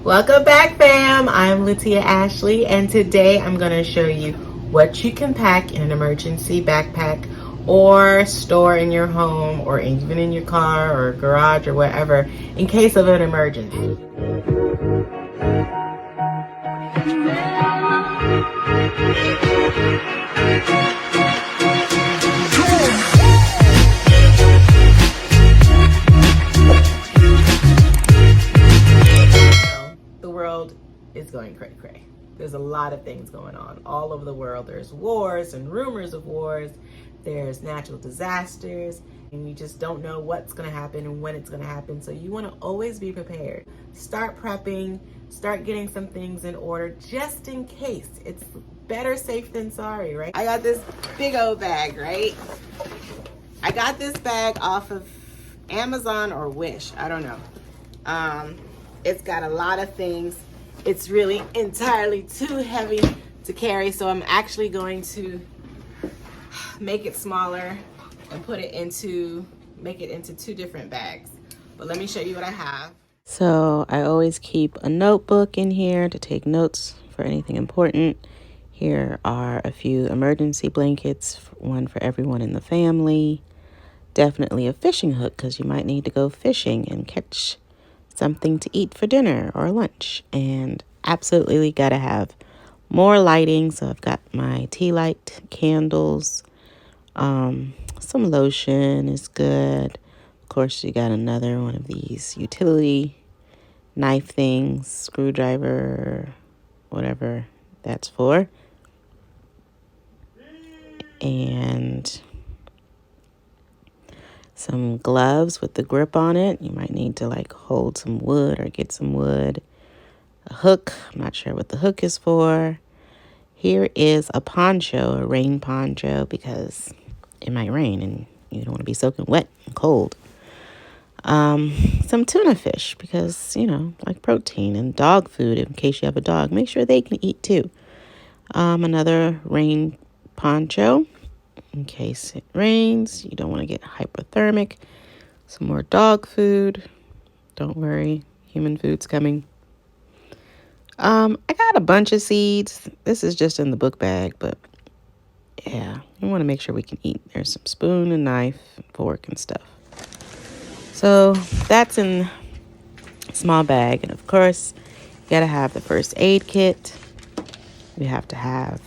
Welcome back, fam. I'm Latia Ashley, and today I'm going to show you what you can pack in an emergency backpack or store in your home or even in your car or garage or wherever in case of an emergency. The world is going cray cray. There's a lot of things going on all over the world. There's wars and rumors of wars. There's natural disasters, and you just don't know what's going to happen and when it's going to happen. So you want to always be prepared. Start prepping, start getting some things in order just in case. It's better safe than sorry, right? I got this big old bag, right? I got this bag off of Amazon or Wish, I don't know. It's got a lot of things. It's really entirely too heavy to carry, so I'm actually going to make it smaller and make it into two different bags. But let me show you what I have. So I always keep a notebook in here to take notes for anything important. Here are a few emergency blankets, one for everyone in the family. Definitely a fishing hook because you might need to go fishing and catch something to eat for dinner or lunch. And absolutely gotta have more lighting. So I've got my tea light, candles, some lotion is good. Of course, you got another one of these utility knife things, screwdriver, whatever that's for. And some gloves with the grip on it. You might need to like hold some wood or get some wood. A hook. I'm not sure what the hook is for. Here is a poncho, a rain poncho, because it might rain and you don't want to be soaking wet and cold. Some tuna fish because, like protein, and dog food in case you have a dog. Make sure they can eat too. Another rain poncho in case it rains. You don't want to get hypothermic. Some more dog food. Don't worry, human food's coming. I got a bunch of seeds. This is just in the book bag, but yeah, we want to make sure we can eat. There's some spoon and knife, fork and stuff. So that's in a small bag. And of course, you got to have the first aid kit. We have to have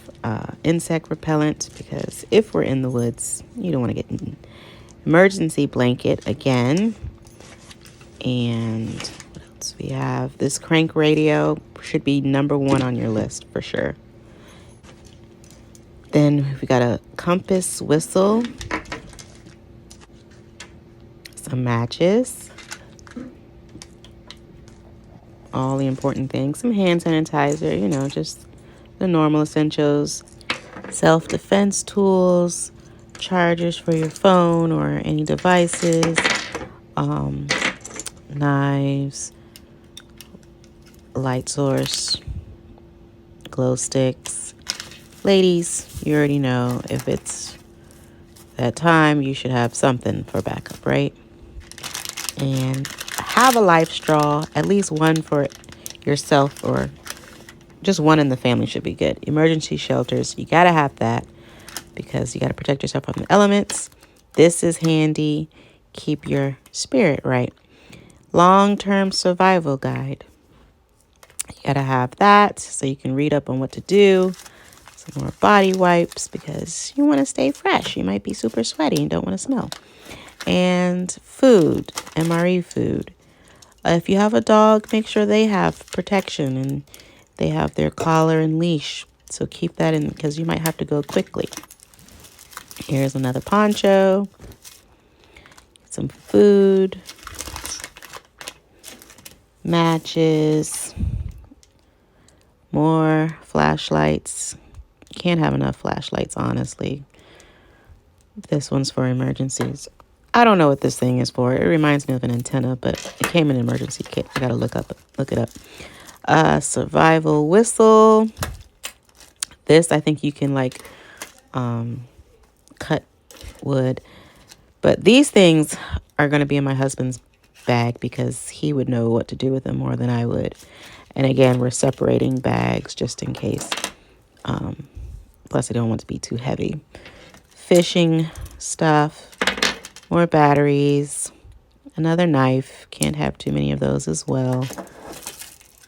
insect repellent because if we're in the woods, you don't want to get eaten. Emergency blanket again. And what else? We have this crank radio. Should be number one on your list for sure. Then we got a compass whistle, some matches, all the important things, some hand sanitizer, just the normal essentials, self-defense tools, chargers for your phone or any devices, knives, light source, glow sticks. Ladies, you already know if it's that time, you should have something for backup, right? And have a life straw, at least one for yourself or just one in the family should be good. Emergency shelters, you got to have that because you got to protect yourself from the elements. This is handy. Keep your spirit right. Long-term survival guide. You got to have that so you can read up on what to do. Some more body wipes because you want to stay fresh. You might be super sweaty and don't want to smell. And food, MRE food. If you have a dog, make sure they have protection and they have their collar and leash. So keep that in because you might have to go quickly. Here's another poncho. Some food. Matches. More flashlights. Can't have enough flashlights, honestly. This one's for emergencies. I don't know what this thing is for. It reminds me of an antenna, but it came in an emergency kit. I gotta look it up. Survival whistle. This, I think you can cut wood. But these things are gonna be in my husband's bag because he would know what to do with them more than I would. And again, we're separating bags just in case. Plus, I don't want it to be too heavy. Fishing stuff, more batteries, another knife. Can't have too many of those as well.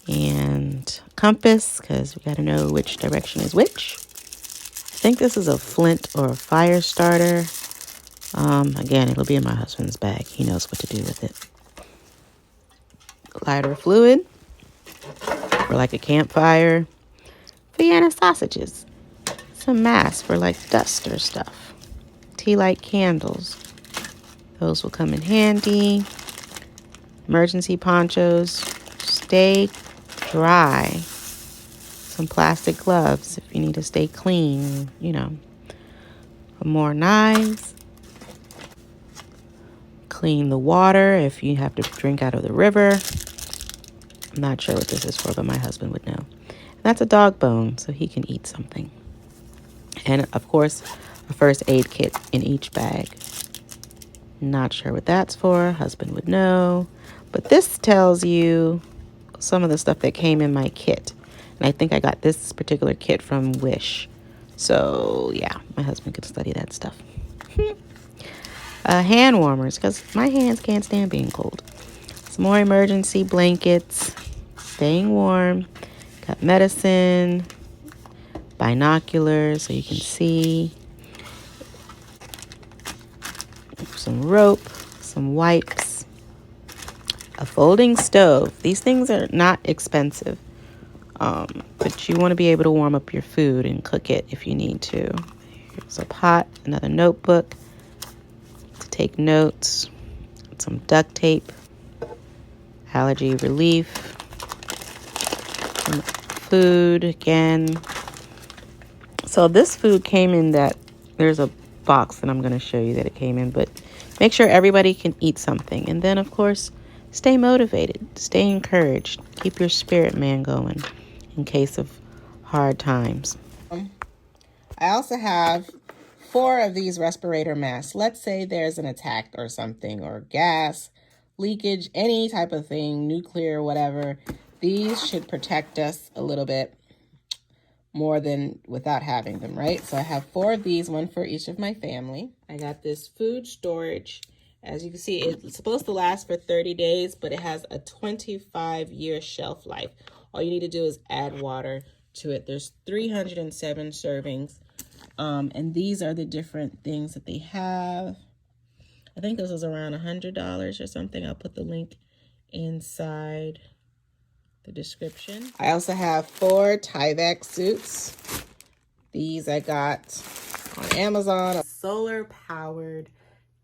And compass, because we got to know which direction is which. I think this is a flint or a fire starter. Again, it'll be in my husband's bag. He knows what to do with it. Lighter fluid for like a campfire. Vienna sausages. Some masks for like dust or stuff. Tea light candles. Those will come in handy. Emergency ponchos. Stay dry. Some plastic gloves if you need to stay clean, you know. More knives. Clean the water if you have to drink out of the river. I'm not sure what this is for, but my husband would know. And that's a dog bone, so he can eat something. And of course, a first aid kit in each bag. Not sure what that's for. Husband would know. But this tells you some of the stuff that came in my kit. And I think I got this particular kit from Wish. So yeah, my husband could study that stuff. Hand warmers, because my hands can't stand being cold. Some more emergency blankets. Staying warm. Got medicine. Binoculars so you can see. Some rope. Some wipes. A folding stove. These things are not expensive. But you want to be able to warm up your food and cook it if you need to. Here's a pot. Another notebook. To take notes. Some duct tape. Allergy relief. Some food again. So this food came in that, there's a box that I'm going to show you that it came in, but make sure everybody can eat something. And then, of course, stay motivated, stay encouraged, keep your spirit man going in case of hard times. I also have 4 of these respirator masks. Let's say there's an attack or something, or gas, leakage, any type of thing, nuclear, whatever. These should protect us a little bit more than without having them, right? So I have 4 of these, one for each of my family. I got this food storage. As you can see, it's supposed to last for 30 days, but it has a 25-year shelf life. All you need to do is add water to it. There's 307 servings. And these are the different things that they have. I think this was around $100 or something. I'll put the link inside the description. I also have 4 Tyvek suits. These I got on Amazon. A solar powered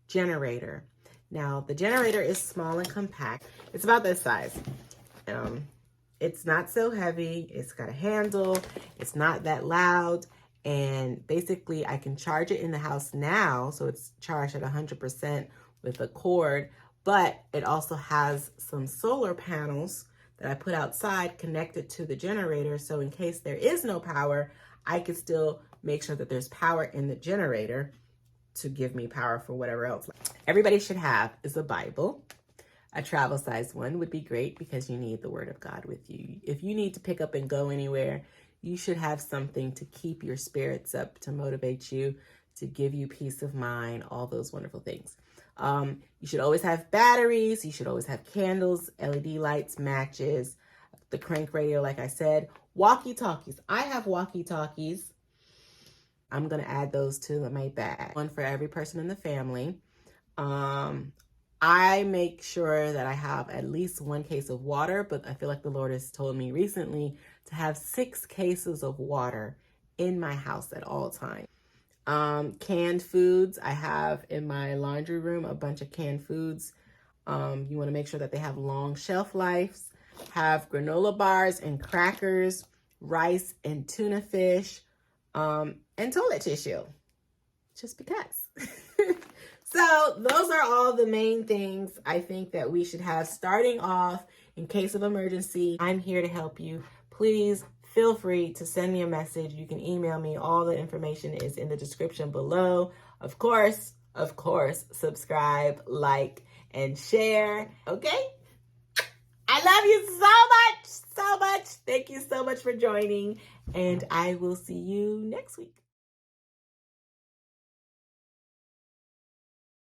generator. Now the generator is small and compact. It's about this size. It's not so heavy. It's got a handle. It's not that loud. And basically I can charge it in the house now. So it's charged at 100% with a cord, but it also has some solar panels that I put outside connected to the generator. So in case there is no power, I could still make sure that there's power in the generator to give me power for whatever else. Everybody should have is a Bible. A travel size one would be great because you need the Word of God with you. If you need to pick up and go anywhere, you should have something to keep your spirits up, to motivate you, to give you peace of mind, all those wonderful things. You should always have batteries. You should always have candles, LED lights, matches, the crank radio, like I said, walkie-talkies. I have walkie-talkies. I'm going to add those to my bag. One for every person in the family. I make sure that I have at least 1 case of water, but I feel like the Lord has told me recently to have 6 cases of water in my house at all times. Canned foods. I have in my laundry room a bunch of canned foods. You want to make sure that they have long shelf lives. Have granola bars and crackers, rice and tuna fish, and toilet tissue. Just because. So those are all the main things I think that we should have starting off in case of emergency. I'm here to help you. Please feel free to send me a message. You can email me. All the information is in the description below. Of course, subscribe, like, and share. Okay? I love you so much, so much. so much for joining, and I will see you next week.